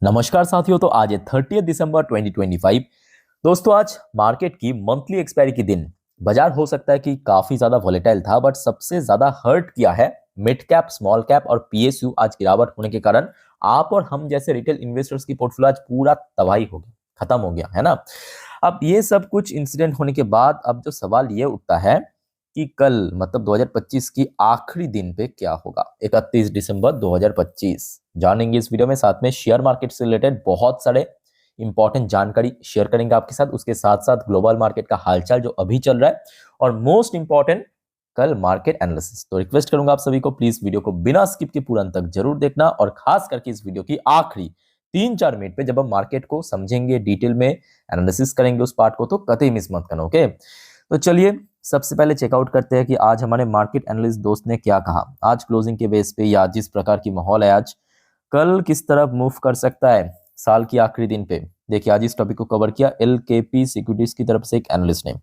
नमस्कार साथियों। तो आज है 30 दिसंबर 2025। दोस्तों, आज मार्केट की मंथली एक्सपायरी के दिन बाजार हो सकता है कि काफी ज्यादा वॉलेटाइल था, बट सबसे ज्यादा हर्ट किया है मिड कैप, स्मॉल कैप और पीएसयू। आज गिरावट होने के कारण आप और हम जैसे रिटेल इन्वेस्टर्स की पोर्टफोलियो आज पूरा तबाही हो गया, खत्म हो गया है ना। अब ये सब कुछ इंसिडेंट होने के बाद अब जो सवाल ये उठता है कि कल मतलब 2025 की आखिरी दिन पे क्या होगा। 31 दिसंबर 2025 जानेंगे इस वीडियो में। साथ में शेयर मार्केट से रिलेटेड बहुत सारे इंपॉर्टेंट जानकारी शेयर करेंगे आपके साथ। उसके साथ साथ ग्लोबल मार्केट का हालचाल जो अभी चल रहा है, और मोस्ट इंपॉर्टेंट कल मार्केट एनालिसिस। तो रिक्वेस्ट करूंगा आप सभी को, प्लीज वीडियो को बिना स्किप के पूरा अंत तक जरूर देखना, और खास करके इस वीडियो की आखिरी 3-4 मिनट पे जब हम मार्केट को समझेंगे, डिटेल में एनालिसिस करेंगे उस पार्ट को, तो कतई मिस मत करना। ओके, तो चलिए सबसे पहले चेकआउट करते हैं कि आज हमारे मार्केट एनालिस्ट दोस्त ने क्या कहा। आज क्लोजिंग के बेस पे या जिस प्रकार की माहौल है आज, कल किस तरफ मूव कर सकता है साल की आखिरी दिन पे। देखिए, आज इस टॉपिक को कवर किया एलकेपी सिक्योरिटीज की तरफ से एक एनालिस्ट ने।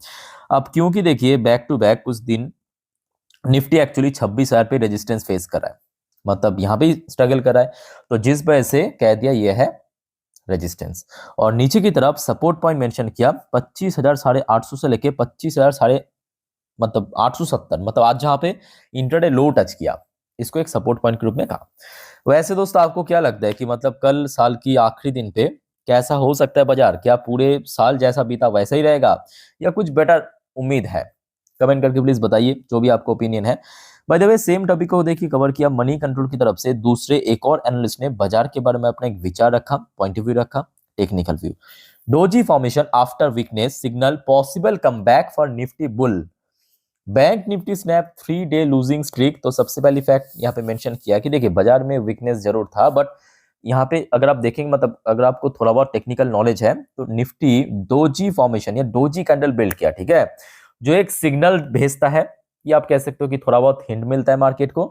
अब क्योंकि देखिए बैक टू बैक कुछ दिन निफ्टी एक्चुअली 26,000 पे रेजिस्टेंस फेस कर रहा है, मतलब यहाँ पे स्ट्रगल कर रहा है, तो जिस वजह से कह दिया ये है रेजिस्टेंस। और नीचे की तरफ सपोर्ट पॉइंट मेंशन किया 25,850 से लेके 25,000 साढ़े मतलब 870, मतलब आज जहां पे इंटरडे लो टच किया, इसको एक सपोर्ट पॉइंट के रूप में कहा। वैसे दोस्तों, आपको क्या लगता है कि मतलब कल साल की आखिरी दिन पे कैसा हो सकता है बाजार? क्या पूरे साल जैसा बीता वैसा ही रहेगा या कुछ बेटर उम्मीद है? कमेंट करके प्लीज बताइए जो भी आपका ओपिनियन है। By the way, same topic को देखिए कवर किया मनी कंट्रोल की तरफ से दूसरे एक और एनालिस्ट ने बाजार के बारे में अपना एक विचार रखा, पॉइंट ऑफ व्यू रखा, technical view. Doji formation after weakness signal possible comeback for Nifty bull. Bank Nifty snap 3 day losing streak. तो सबसे पहली फैक्ट यहाँ पे मेंशन किया कि देखिए बाजार में वीकनेस जरूर था, बट यहाँ पे अगर आप देखेंगे, मतलब अगर आपको थोड़ा बहुत टेक्निकल नॉलेज है, तो निफ्टी डोजी फॉर्मेशन या डोजी कैंडल बिल्ड किया, ठीक है, जो एक सिग्नल भेजता है, या आप कह सकते हो कि थोड़ा बहुत हिंट मिलता है मार्केट को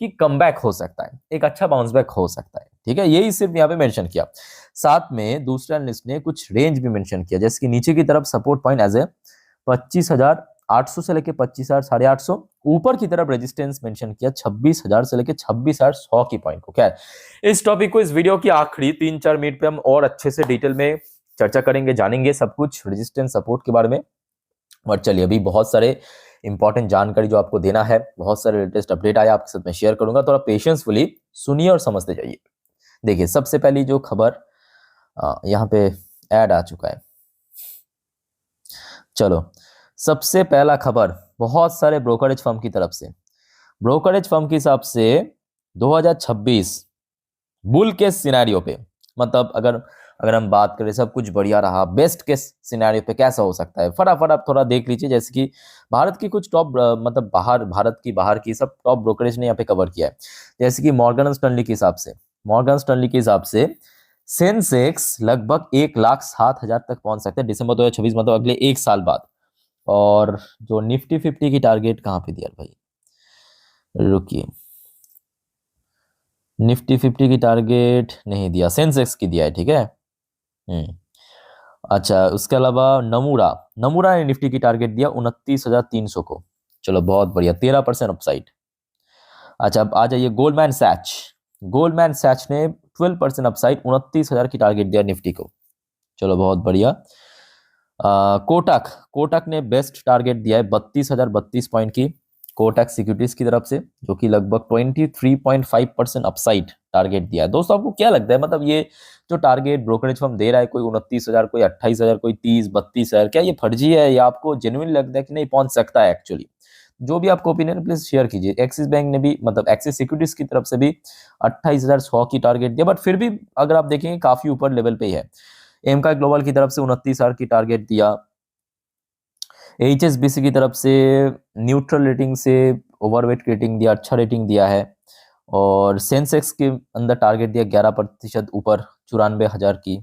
कि कमबैक हो सकता है, एक अच्छा बाउंस बैक हो सकता है, ठीक है। यही सिर्फ यहाँ पे मेंशन किया। साथ में दूसरा एनालिस्ट ने कुछ रेंज भी मेंशन किया, जैसे कि नीचे की तरफ सपोर्ट पॉइंट एज ए 25,800 से लेके 25,850, ऊपर की तरफ रेजिस्टेंस मेंशन किया 26,000 से लेके 26,100 की पॉइंट को। क्या है, इस टॉपिक को इस वीडियो की आखिरी 3-4 मिनट पे हम और अच्छे से डिटेल में चर्चा करेंगे, जानेंगे सब कुछ रेजिस्टेंस सपोर्ट के बारे में। और चलिए, अभी बहुत सारे इंपॉर्टेंट जानकारी जो आपको देना है, बहुत सारे लेटेस्ट अपडेट आया आपके साथ में शेयर करूंगा, थोड़ा पेशेंसफुली सुनिए और समझते जाइए। देखिए, सबसे पहली जो खबर यहाँ पे ऐड आ चुका है। चलो, सबसे पहला खबर बहुत सारे ब्रोकरेज फर्म की तरफ से। ब्रोकरेज फर्म के हिसाब से 2026 बुल केस सिनेरियो पे, मतलब अगर अगर हम बात करें सब कुछ बढ़िया रहा, बेस्ट केस सिनेरियो पे कैसा हो सकता है, फटाफट आप थोड़ा देख लीजिए। जैसे कि भारत की कुछ टॉप मतलब भारत की बाहर की सब टॉप ब्रोकरेज ने यहाँ पे कवर किया है। जैसे कि मॉर्गन स्टैनली के हिसाब से, सेंसेक्स लगभग 1,07,000 तक पहुंच सकते हैं दिसंबर 2026, मतलब अगले एक साल बाद। और जो निफ्टी 50 की टारगेट कहाँ पे दिया भाई, रुकिए, निफ्टी 50 की टारगेट नहीं दिया, सेंसेक्स की दिया है, ठीक है। अच्छा, उसके अलावा नमूरा नमूरा ने निफ्टी की टारगेट दिया 29,300 को। चलो बहुत बढ़िया, 13% अपसाइड। अच्छा, अब आ जाइए गोल्डमैन सैच ने 12% अपसाइड, 29,000 की टारगेट दिया निफ्टी को। चलो बहुत बढ़िया। कोटक ने बेस्ट टारगेट दिया है 32,032 पॉइंट की, कोटक सिक्योरिटीज की तरफ से, जो कि लगभग 23.5% अपसाइड टारगेट दिया है। दोस्तों, आपको क्या लगता है, मतलब ये जो टारगेट ब्रोकरेज फर्म दे रहा है, कोई 29,000, कोई 28,000, कोई 30-32,000, क्या ये फर्जी है या आपको जेन्युइन लगता है कि नहीं पहुंच सकता है एक्चुअली? जो भी आपको ओपिनियन प्लीज शेयर कीजिए। एक्सिस बैंक ने भी, मतलब एक्सिस सिक्योरिटीज की तरफ से भी 28,100 की टारगेट दिया, बट फिर भी अगर आप देखेंगे काफी ऊपर लेवल पे ही है। एमका ग्लोबल की तरफ से 29,000 की टारगेट दिया। एचएसबीसी की तरफ से न्यूट्रल रेटिंग से ओवरवेट रेटिंग दिया, अच्छा रेटिंग दिया है। और सेंसेक्स के अंदर टारगेट दिया 11% ऊपर, 94,000 की।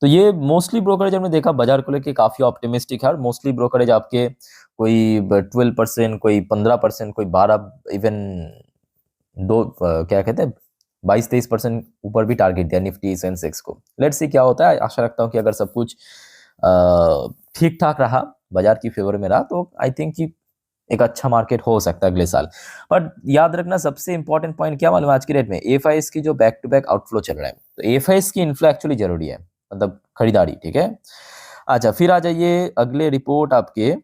तो ये मोस्टली ब्रोकरेज हमने देखा बाजार को लेके काफी ऑप्टिमिस्टिक है, और मोस्टली ब्रोकरेज आपके कोई 12%, कोई 15%, कोई 12, इवन क्या कहते हैं 22-23% ऊपर भी टारगेट दिया निफ्टी सेंसेक्स को। लेट्स सी क्या होता है। आशा रखता हूँ कि अगर सब कुछ ठीक ठाक रहा, बाजार की फेवर में रहा, तो आई थिंक कि एक अच्छा मार्केट हो सकता है अगले साल। बट याद रखना सबसे इंपॉर्टेंट पॉइंट क्या मालूम है आज की डेट में, एफआईएस की जो बैक टू बैक आउटफ्लो चल रहा है, तो एफआईएस की इन्फ्लो एक्चुअली जरूरी है, मतलब खरीदारी, ठीक है। अच्छा फिर आ जाइए अगले रिपोर्ट आपके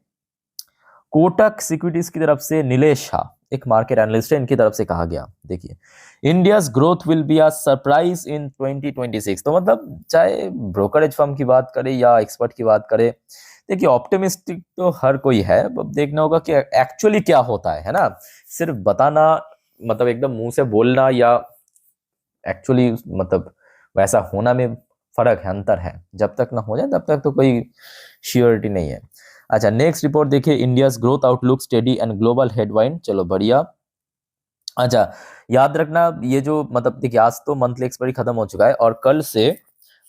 कोटक सिक्योरिटीज की तरफ से नीलेश शाह, एक मार्केट एनालिस्ट है, इनकी तरफ से कहा गया, देखिए India's growth will be a surprise in 2026। तो मतलब चाहे ब्रोकरेज फर्म की बात करें या एक्सपर्ट की बात करें, देखिए ऑप्टिमिस्टिक तो हर कोई है, अब देखना होगा कि एक्चुअली क्या होता है ना। सिर्फ बताना, मतलब एकदम मुंह से बोलना या एक्चुअली मतलब वैसा होना में फर्क है, अंतर है। जब तक ना हो जाए तब तक तो कोई श्योरिटी नहीं है। अच्छा नेक्स्ट रिपोर्ट देखिए, India's growth outlook steady and global headwind, चलो बढ़िया। अच्छा याद रखना ये जो मतलब देखिए आज तो मंथली एक्सपायरी खत्म हो चुका है और कल से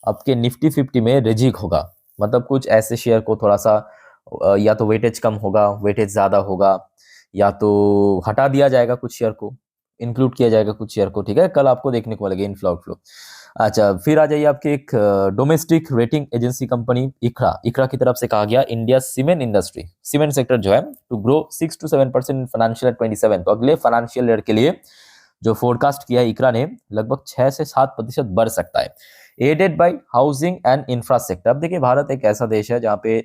आपके निफ्टी 50 में रिजिक होगा, मतलब कुछ ऐसे शेयर को थोड़ा सा या तो वेटेज कम होगा, वेटेज ज्यादा होगा, या तो हटा दिया जाएगा कुछ शेयर को, इंक्लूड किया जाएगा कुछ शेयर को, ठीक है। कल आपको देखने को मिलेगा इनफ्लो आउटफ्लो। अच्छा फिर आ जाइए आपके एक domestic rating agency company ICRA, ICRA की तरफ से कहा गया India cement industry, cement sector जो है to grow 6 to 7% in financial 27, तो अगले फाइनेंशियल ईयर के लिए जो फोरकास्ट किया है इकरा ने, लगभग 6 से 7% बढ़ सकता है, added by housing and infrastructure. अब देखिए भारत एक ऐसा देश है जहाँ पे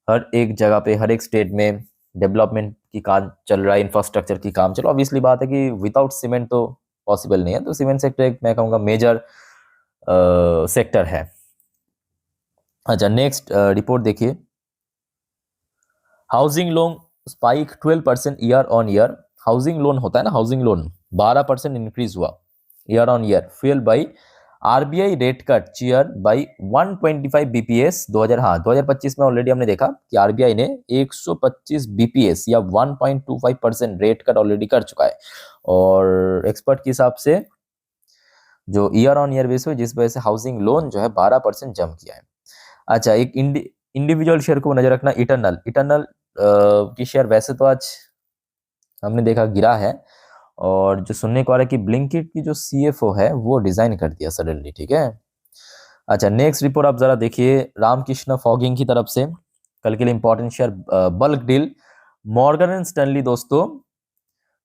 हर एक जगह पे हर एक स्टेट में डेवलपमेंट की काम चल रहा है, इंफ्रास्ट्रक्चर की काम चलो, ऑब्वियसली बात है कि विदाउट सीमेंट तो पॉसिबल नहीं है, तो सीमेंट सेक्टर एक मैं कहूँगा मेजर सेक्टर है। अच्छा नेक्स्ट रिपोर्ट देखिए, housing loan spike 12% year on year, housing loan होता है ना, हाउसिंग लोन 12% इंक्रीज हुआ year on year, fuel by RBI rate cut cheer by 125 bps 2025 में ऑलरेडी हमने देखा कि आरबीआई ने 125 बीपीएस या 1.25% रेट कट ऑलरेडी कर चुका है, और एक्सपर्ट के हिसाब से जो ईयर ऑन ईयर बेस हुई, जिस वजह से हाउसिंग लोन जो है 12% जम किया है। अच्छा एक इंडिविजुअल शेयर को नजर रखना, इटरनल, इटरनल की शेयर वैसे तो आज हमने देखा गिरा है, और जो सुनने को आ रहा है कि ब्लिंकिट की जो सीएफओ है वो डिजाइन कर दिया सडनली, ठीक है। अच्छा नेक्स्ट रिपोर्ट आप जरा देखिए, रामकृष्ण फॉगिंग की तरफ से कल के लिए important share bulk deal, Morgan and Stanley दोस्तों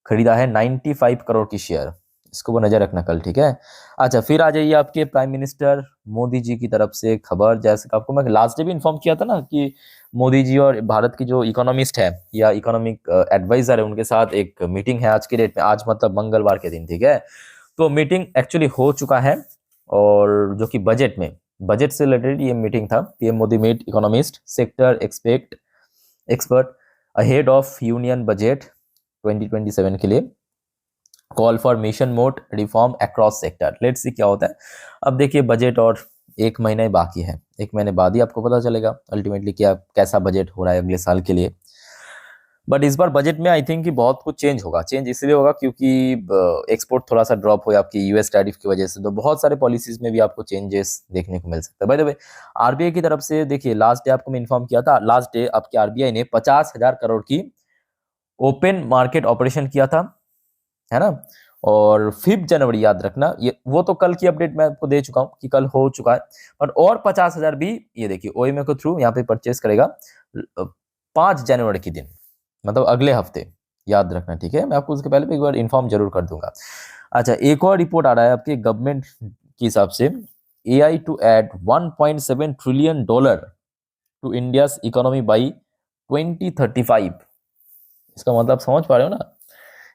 खरीदा है 95 करोड़ की शेयर, इसको वो नजर रखना कल, ठीक है। अच्छा फिर आ जाइए आपके प्राइम मिनिस्टर मोदी जी की तरफ से खबर, जैसे कि आपको मैं लास्ट डे भी इन्फॉर्म किया था ना कि मोदी जी और भारत की जो इकोनॉमिस्ट है या इकोनॉमिक एडवाइजर है उनके साथ एक मीटिंग है आज की डेट में, आज मतलब मंगलवार के दिन, ठीक है। तो मीटिंग एक्चुअली हो चुका है, और जो कि बजट में, बजट से रिलेटेड ये मीटिंग था, PM Modi meet economist sector expert ahead of union budget 2027 के लिए, call for mission mode reform across sector, let's see क्या होता है। अब देखिए बजट और एक महीना ही बाकी है, एक महीने बाद ही आपको पता चलेगा अल्टीमेटली क्या कैसा बजट हो रहा है अगले साल के लिए। बट इस बार बजट में आई थिंक कि बहुत कुछ चेंज होगा, चेंज इसलिए होगा क्योंकि एक्सपोर्ट थोड़ा सा ड्रॉप हुआ आपकी यूएस टैरिफ की वजह से, तो बहुत सारे पॉलिसीज में भी आपको चेंजेस देखने को मिल सकता है। बाय द वे आरबीआई की तरफ से देखिए लास्ट डे आपको मैं इन्फॉर्म किया था, लास्ट डे आपकी आरबीआई ने 50,000 करोड़ की ओपन मार्केट ऑपरेशन किया था, है ना। और 5 जनवरी याद रखना, ये वो तो कल की अपडेट मैं आपको दे चुका हूं कि कल हो चुका है, पर और 50,000 भी ये देखिए ओएमए को थ्रू यहाँ पे परचेस करेगा 5 जनवरी के दिन, मतलब अगले हफ्ते, याद रखना, ठीक है। मैं आपको उसके पहले भी एक बार इन्फॉर्म जरूर कर दूंगा। अच्छा एक और रिपोर्ट आ रहा है आपके गवर्नमेंट के हिसाब से, AI to add $1.7 trillion to India's economy by 2035। इसका मतलब समझ पा रहे हो ना,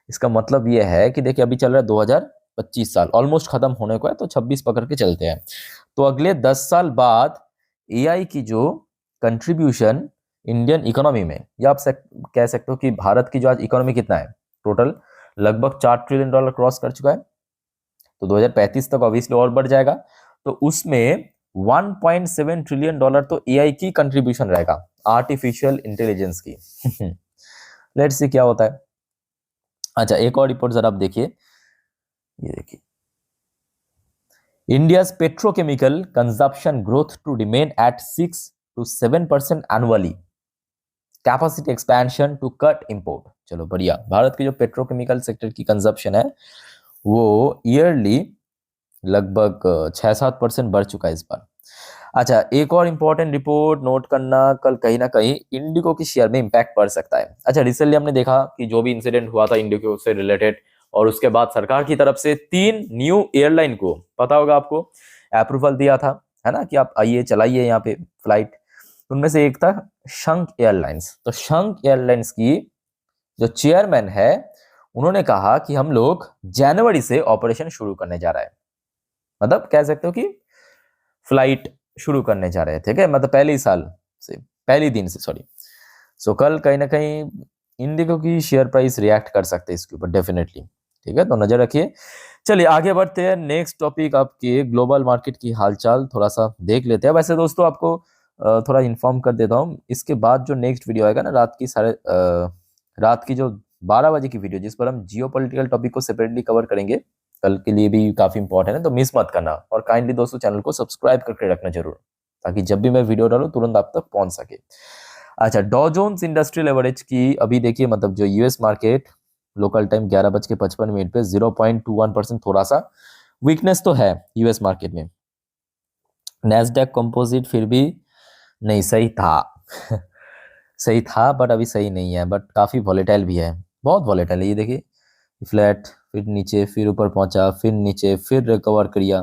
इसका मतलब ये है कि देखिए अभी चल रहा है 2025 साल, ऑलमोस्ट खत्म होने को है, तो 26 पकड़ के चलते हैं, तो अगले 10 साल बाद एआई की जो कंट्रीब्यूशन इंडियन इकोनॉमी में, या आप कह सकते हो कि भारत की जो आज इकोनॉमी कितना है टोटल, लगभग $4 ट्रिलियन क्रॉस कर चुका है, तो 2035 तक ऑब्वियसली और बढ़ जाएगा, तो उसमें $1.7 ट्रिलियन तो एआई की कंट्रीब्यूशन रहेगा, आर्टिफिशियल इंटेलिजेंस की। लेट्स सी क्या होता है। अच्छा एक और रिपोर्ट जरा आप देखिए, ये देखिए, India's petrochemical consumption growth to remain at 6 to 7% annually, capacity expansion to cut import, चलो बढ़िया। भारत की जो पेट्रोकेमिकल सेक्टर की कंजप्शन है वो ईयरली लगभग 6-7% बढ़ चुका है इस बार। अच्छा, एक और इंपॉर्टेंट रिपोर्ट नोट करना, कल कहीं ना कहीं इंडिगो की शेयर में इंपैक्ट पड़ सकता है। अच्छा, रिसेंटली हमने देखा कि जो भी इंसिडेंट हुआ था इंडिगो से रिलेटेड, और उसके बाद सरकार की तरफ से 3 न्यू एयरलाइन को, पता होगा आपको, अप्रूवल दिया था, है ना, कि आप आइए चलाइए यहाँ पे फ्लाइट। उनमें से एक था शंख एयरलाइंस। तो शंख एयरलाइंस की जो चेयरमैन है, उन्होंने कहा कि हम लोग जनवरी से ऑपरेशन शुरू करने जा रहा है। मतलब कह सकते हो कि फ्लाइट शुरू करने जा रहे थे, ठीक है, मतलब पहले ही साल से, पहली दिन से, सॉरी। सो कल कहीं ना कहीं इंडिगो की शेयर प्राइस रिएक्ट कर सकते हैं इसके ऊपर डेफिनेटली, ठीक है, तो नजर रखिए। चलिए आगे बढ़ते हैं, नेक्स्ट टॉपिक आपके ग्लोबल मार्केट की हालचाल थोड़ा सा देख लेते हैं। वैसे दोस्तों आपको थोड़ा इन्फॉर्म कर देता हूँ, इसके बाद जो नेक्स्ट वीडियो आएगा ना, रात की जो 12 बजे की वीडियो, जिस पर हम जियो पॉलिटिकल टॉपिक को सेपरेटली कवर करेंगे, कल के लिए भी काफी इंपॉर्टेंट है, तो मिस मत करना। और काइंडली दोस्तों चैनल को सब्सक्राइब करके रखना जरूर, ताकि जब भी मैं वीडियो डालूं तुरंत आप तक पहुंच सके। अच्छा, डॉ जोन्स इंडस्ट्रियल एवरेज की अभी देखिए, मतलब जो यूएस मार्केट लोकल टाइम 11:55 पे 0.21% थोड़ा सा वीकनेस तो है यूएस मार्केट में। नैस्डैक कंपोजिट फिर भी नहीं, सही था सही था, बट अभी सही नहीं है, बट काफी वॉलेटाइल भी है, बहुत वॉलेटाइल है। ये देखिए, फ्लैट, फिर नीचे, फिर ऊपर पहुंचा, फिर नीचे, फिर रिकवर किया,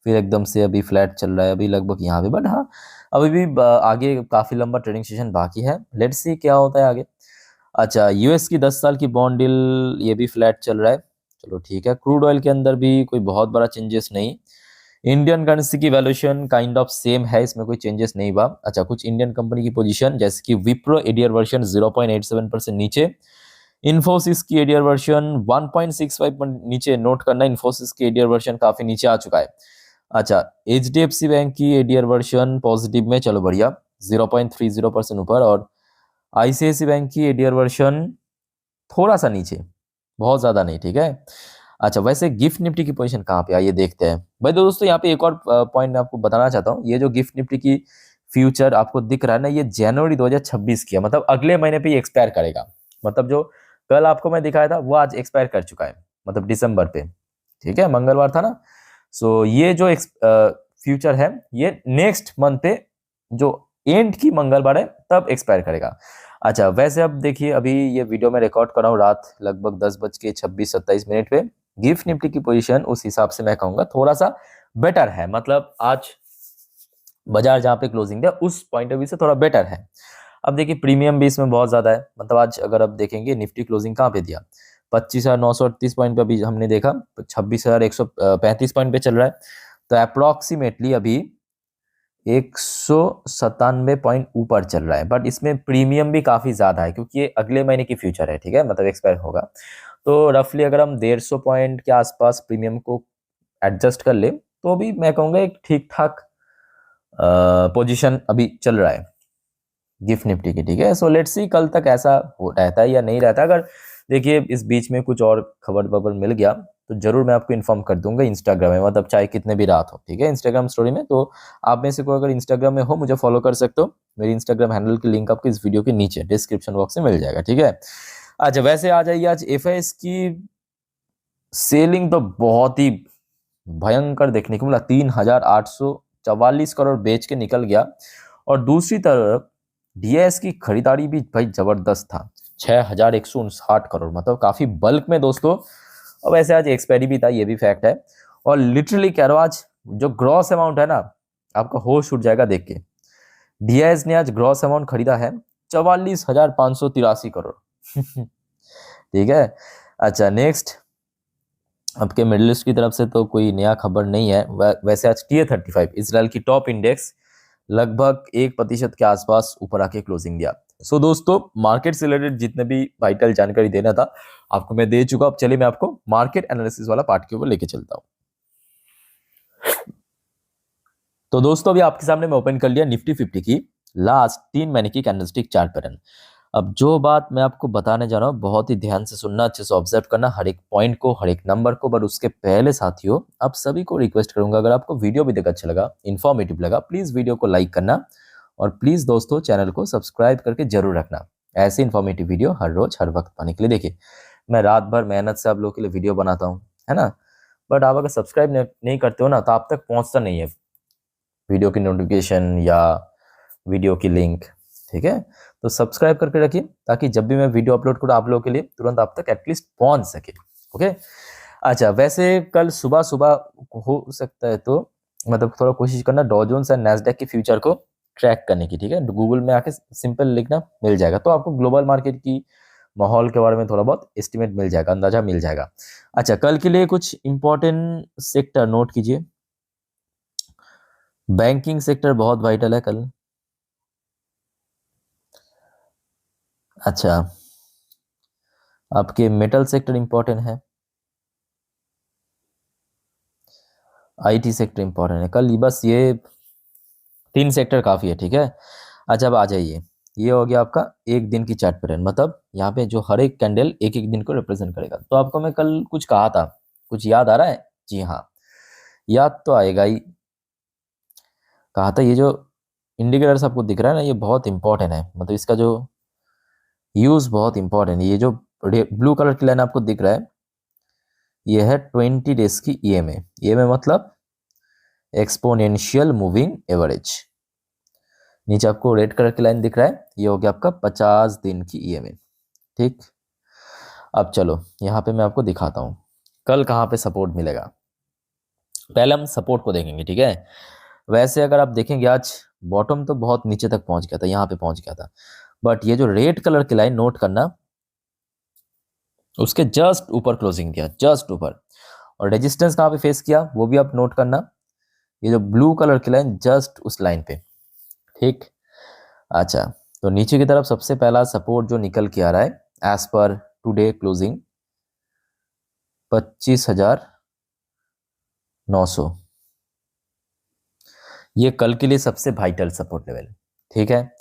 फिर एकदम से अभी फ्लैट चल रहा है, अभी लगभग यहाँ पे। बट हाँ, अभी भी आगे काफी लंबा ट्रेडिंग सेशन बाकी है, लेट्स सी क्या होता है आगे। अच्छा, यूएस की 10 साल की बॉन्ड डील, ये भी फ्लैट चल रहा है, चलो ठीक है। क्रूड ऑयल के अंदर भी कोई बहुत बड़ा चेंजेस नहीं। इंडियन करेंसी की वैल्यूएशन काइंड ऑफ सेम है, इसमें कोई चेंजेस नहीं हुआ। अच्छा, कुछ इंडियन कंपनी की पोजीशन जैसे कि विप्रो एडीआर वर्जन 0.87% नीचे, इन्फोसिस की एडीआर वर्जन 1.65 पर नीचे। नोट करना, इन्फोसिस की एडीआर वर्जन काफी नीचे आ चुका है। अच्छा, एचडीएफसी बैंक की एडीआर वर्जन पॉजिटिव में, चलो बढ़िया, 0.30% ऊपर। और आईसीआईसी बैंक की एडीआर वर्जन थोड़ा सा नीचे, बहुत ज्यादा नहीं, ठीक है। अच्छा, वैसे गिफ्ट निफ्टी की पोजीशन कहाँ पे, आइए देखते हैं। भाई दोस्तों यहाँ पे एक और पॉइंट मैं आपको बताना चाहता हूँ, ये जो गिफ्ट निफ्टी की फ्यूचर आपको दिख रहा है ना, ये जनवरी 2026 की है, मतलब अगले महीने पे ये एक्सपायर करेगा। मतलब जो कल आपको मैं दिखाया था वो आज एक्सपायर कर चुका है, मतलब दिसंबर पे, ठीक है, मंगलवार था ना। सो ये जो फ्यूचर है, ये नेक्स्ट मंथ पे जो एंड की मंगलवार है तब एक्सपायर करेगा। अच्छा, वैसे अब देखिए, अभी ये वीडियो मैं रिकॉर्ड कर रहा हूँ रात लगभग 10:26-27 पे। गिफ्ट निफ्टी की पोजीशन उस हिसाब से मैं कहूंगा थोड़ा सा बेटर है, मतलब आज बाजार जहाँ पे क्लोजिंग दिया उस पॉइंट ऑफ व्यू से थोड़ा बेटर है। अब देखिए, प्रीमियम भी इसमें बहुत ज्यादा है, मतलब आज अगर आप देखेंगे निफ्टी क्लोजिंग कहाँ पे दिया, 25,938 पॉइंट पे अभी हमने देखा, 26,135 पॉइंट पे चल रहा है। तो अप्रोक्सीमेटली अभी 197 पॉइंट ऊपर चल रहा है, बट इसमें प्रीमियम भी काफी ज्यादा है, क्योंकि ये अगले महीने की फ्यूचर है, ठीक है, मतलब एक्सपायर होगा। तो रफली अगर हम 150 पॉइंट के आसपास प्रीमियम को एडजस्ट कर ले, तो भी मैं कहूंगा एक ठीक ठाक पोजीशन अभी चल रहा है गिफ्ट निफ्टी की, ठीक है। सो लेट्स सी कल तक ऐसा हो रहता है या नहीं रहता। अगर देखिए इस बीच में कुछ और खबर बबर मिल गया तो जरूर मैं आपको इन्फॉर्म कर दूंगा इंस्टाग्राम में, मतलब चाहे कितने भी रात हो, ठीक है, इंस्टाग्राम स्टोरी में। तो आप में से कोई अगर इंस्टाग्राम में हो, मुझे फॉलो कर सकते हो, मेरी इंस्टाग्राम हैंडल की लिंक आपको इस वीडियो के नीचे डिस्क्रिप्शन बॉक्स में मिल जाएगा, ठीक है। अच्छा, वैसे आ जाइए, आज एफआईएस की सेलिंग तो बहुत ही भयंकर देखने को मिला, 3,844 करोड़ बेच के निकल गया। और दूसरी तरफ डीएस की खरीदारी भी भाई जबरदस्त था, 6,159 करोड़, मतलब काफी बल्क में दोस्तों। और वैसे आज एक्सपायरी भी था, ये भी फैक्ट है। और लिटरली कह रहा हूं, आज जो ग्रॉस अमाउंट है ना, आपका होश उड़ जाएगा देख के। डीएस ने आज ग्रॉस अमाउंट खरीदा है 44,583 करोड़ ठीक है। अच्छा, नेक्स्ट आपके मिडिल ईस्ट की तरफ से तो कोई नया खबर नहीं है। वैसे आज TA-35 इसराइल की टॉप इंडेक्स लगभग 1% के आसपास ऊपर आके क्लोजिंग दिया। सो दोस्तों, मार्केट से रिलेटेड जितने भी वाइटल जानकारी देना था आपको मैं दे चुका। अब चलिए मैं आपको मार्केट एनालिसिस वाला पार्ट के ऊपर लेके चलता हूँ। तो दोस्तों, अभी आपके सामने मैं ओपन कर लिया निफ्टी 50 की लास्ट 3 महीने की कैंडलस्टिक चार्ट पैटर्न। अब जो बात मैं आपको बताने जा रहा हूँ, बहुत ही ध्यान से सुनना, अच्छे से ऑब्जर्व करना हर एक पॉइंट को, हर एक नंबर को। बट उसके पहले साथियों, आप सभी को रिक्वेस्ट करूंगा, अगर आपको वीडियो भी देखा अच्छा लगा, इन्फॉर्मेटिव लगा, प्लीज वीडियो को लाइक करना। और प्लीज दोस्तों, चैनल को सब्सक्राइब करके जरूर रखना, ऐसे इन्फॉर्मेटिव वीडियो हर रोज हर वक्त पाने के लिए। देखिए, मैं रात भर मेहनत से आप लोगों के लिए वीडियो बनाता हूँ, है ना, बट आप अगर सब्सक्राइब नहीं करते हो ना, तो आप तक पहुंचता नहीं है वीडियो की नोटिफिकेशन या वीडियो की लिंक, ठीक है। तो सब्सक्राइब करके रखिए ताकि जब भी मैं वीडियो अपलोड करूँ आप लोगों के लिए तुरंत आप तक एटलीस्ट पहुंच सके। ओके, अच्छा वैसे कल सुबह सुबह हो सकता है तो मतलब थोड़ा कोशिश करना डॉ जोन्स एंड नैस्डैक के फ्यूचर को ट्रैक करने की, ठीक है। गूगल में आके सिंपल लिखना मिल जाएगा, तो आपको ग्लोबल मार्केट की माहौल के बारे में थोड़ा बहुत एस्टिमेट मिल जाएगा, अंदाजा मिल जाएगा। अच्छा, कल के लिए कुछ इंपॉर्टेंट सेक्टर नोट कीजिए। बैंकिंग सेक्टर बहुत वाइटल है कल। अच्छा, आपके मेटल सेक्टर इंपॉर्टेंट है, आईटी सेक्टर इंपॉर्टेंट है कल। बस ये 3 सेक्टर काफी है, ठीक है। अच्छा, अब आ जाइए, ये हो गया आपका एक दिन की चार्ट पैटर्न, मतलब यहाँ पे जो हर एक कैंडल एक एक दिन को रिप्रेजेंट करेगा। तो आपको मैं कल कुछ कहा था, कुछ याद आ रहा है? जी हाँ, याद तो आएगा ही। कहा था ये जो इंडिकेटर्स आपको दिख रहा है ना, ये बहुत इंपॉर्टेंट है, मतलब इसका जो यूज बहुत इंपॉर्टेंट है। ये जो ब्लू कलर की लाइन आपको दिख रहा है, ये है 20 डेज की ईएमए। ईएमए मतलब एक्सपोनेंशियल मूविंग एवरेज। नीचे आपको रेड कलर की लाइन दिख रहा है, ये हो गया आपका 50 दिन की ईएमए, ठीक। अब चलो यहाँ पे मैं आपको दिखाता हूँ कल कहाँ पे सपोर्ट मिलेगा। पहले हम सपोर्ट को देखेंगे, ठीक है। वैसे अगर आप देखेंगे आज बॉटम तो बहुत नीचे तक पहुंच गया था, यहाँ पे पहुंच गया था, बट ये जो रेड कलर की लाइन नोट करना, उसके जस्ट ऊपर क्लोजिंग दिया, जस्ट ऊपर। और रेजिस्टेंस कहाँ पे फेस किया वो भी आप नोट करना, ये जो ब्लू कलर की लाइन जस्ट उस लाइन पे, ठीक। अच्छा, तो नीचे की तरफ सबसे पहला सपोर्ट जो निकल के आ रहा है एज पर टुडे क्लोजिंग 25,900, ये कल के लिए सबसे वाइटल सपोर्ट लेवल, ठीक है।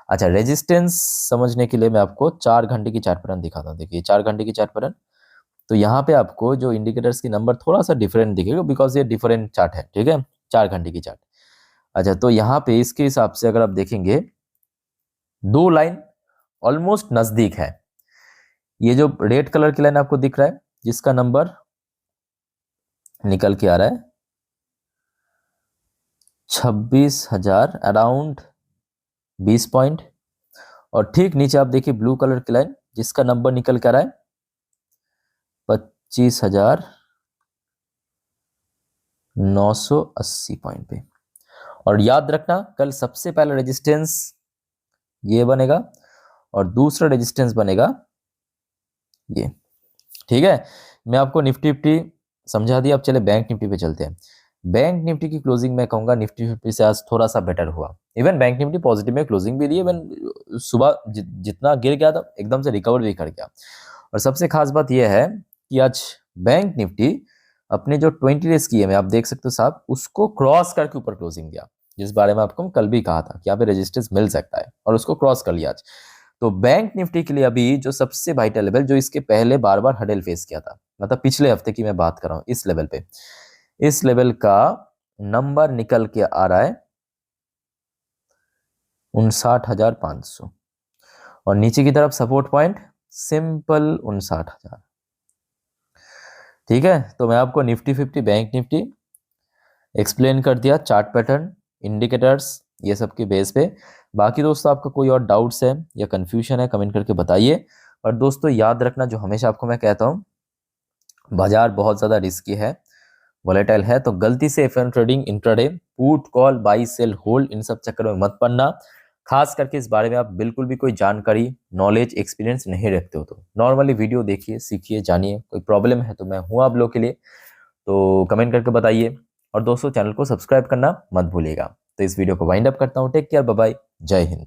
अच्छा, रेजिस्टेंस समझने के लिए मैं आपको 4 घंटे की चार्ट पैटर्न दिखाता हूँ। देखिए 4 घंटे की चार्ट पैटर्न, तो यहाँ पे आपको जो इंडिकेटर्स की नंबर थोड़ा सा डिफरेंट दिखेगा बिकॉज ये डिफरेंट चार्ट है, ठीक है, 4 घंटे की चार्ट। अच्छा, तो यहाँ पे इसके हिसाब से अगर आप देखेंगे 2 लाइन ऑलमोस्ट नजदीक है। ये जो रेड कलर की लाइन आपको दिख रहा है जिसका नंबर निकल के आ रहा है 26,000 अराउंड 20 पॉइंट, और ठीक नीचे आप देखिए ब्लू कलर की लाइन जिसका नंबर निकल के आ रहा है 25,980 पॉइंट पे। और याद रखना कल सबसे पहला रेजिस्टेंस ये बनेगा और दूसरा रेजिस्टेंस बनेगा ये, ठीक है। मैं आपको निफ्टी निफ्टी समझा दिया, अब चले बैंक निफ्टी पे चलते हैं। बैंक निफ्टी की क्लोजिंग मैं कहूंगा निफ्टी 50 से आज थोड़ा सा बेटर हुआ। इवन बैंक निफ्टी पॉजिटिव में क्लोजिंग भी दी, इवन सुबह जितना गिर गया था एकदम से रिकवर भी कर गया। और सबसे खास बात यह है कि आज बैंक निफ्टी अपने जो 20 डेज की है आप देख सकते हो साहब, उसको क्रॉस करके ऊपर क्लोजिंग दिया, जिस बारे में आपको कल भी कहा था कि यहाँ पे रेजिस्टेंस मिल सकता है, और उसको क्रॉस कर लिया आज। तो बैंक निफ्टी के लिए अभी जो सबसे वाइटल लेवल, जो इसके पहले बार बार हडल फेस किया था, मतलब पिछले हफ्ते की मैं बात कर रहा हूं, इस लेवल पे, इस लेवल का नंबर निकल के आ रहा है 59,500, और नीचे की तरफ सपोर्ट पॉइंट सिंपल 59,000, ठीक है। तो मैं आपको निफ्टी 50 बैंक निफ्टी एक्सप्लेन कर दिया, चार्ट पैटर्न इंडिकेटर्स ये सब के बेस पे। बाकी दोस्तों आपका कोई और डाउट्स है या कंफ्यूजन है कमेंट करके बताइए। और दोस्तों याद रखना, जो हमेशा आपको मैं कहता हूँ, बाजार बहुत ज़्यादा रिस्की है, वॉलेटाइल है, तो गलती से F N trading intraday put call buy sell hold इन सब चक्कर में मत पड़ना। खास करके इस बारे में आप बिल्कुल भी कोई जानकारी नॉलेज एक्सपीरियंस नहीं रखते हो तो नॉर्मली वीडियो देखिए, सीखिए, जानिए। कोई प्रॉब्लम है तो मैं हूँ आप लोग के लिए, तो कमेंट करके बताइए। और दोस्तों चैनल को सब्सक्राइब करना मत भूलिएगा। तो इस वीडियो को वाइंड अप करता हूँ। टेक केयर, बाय बाय, जय हिंद।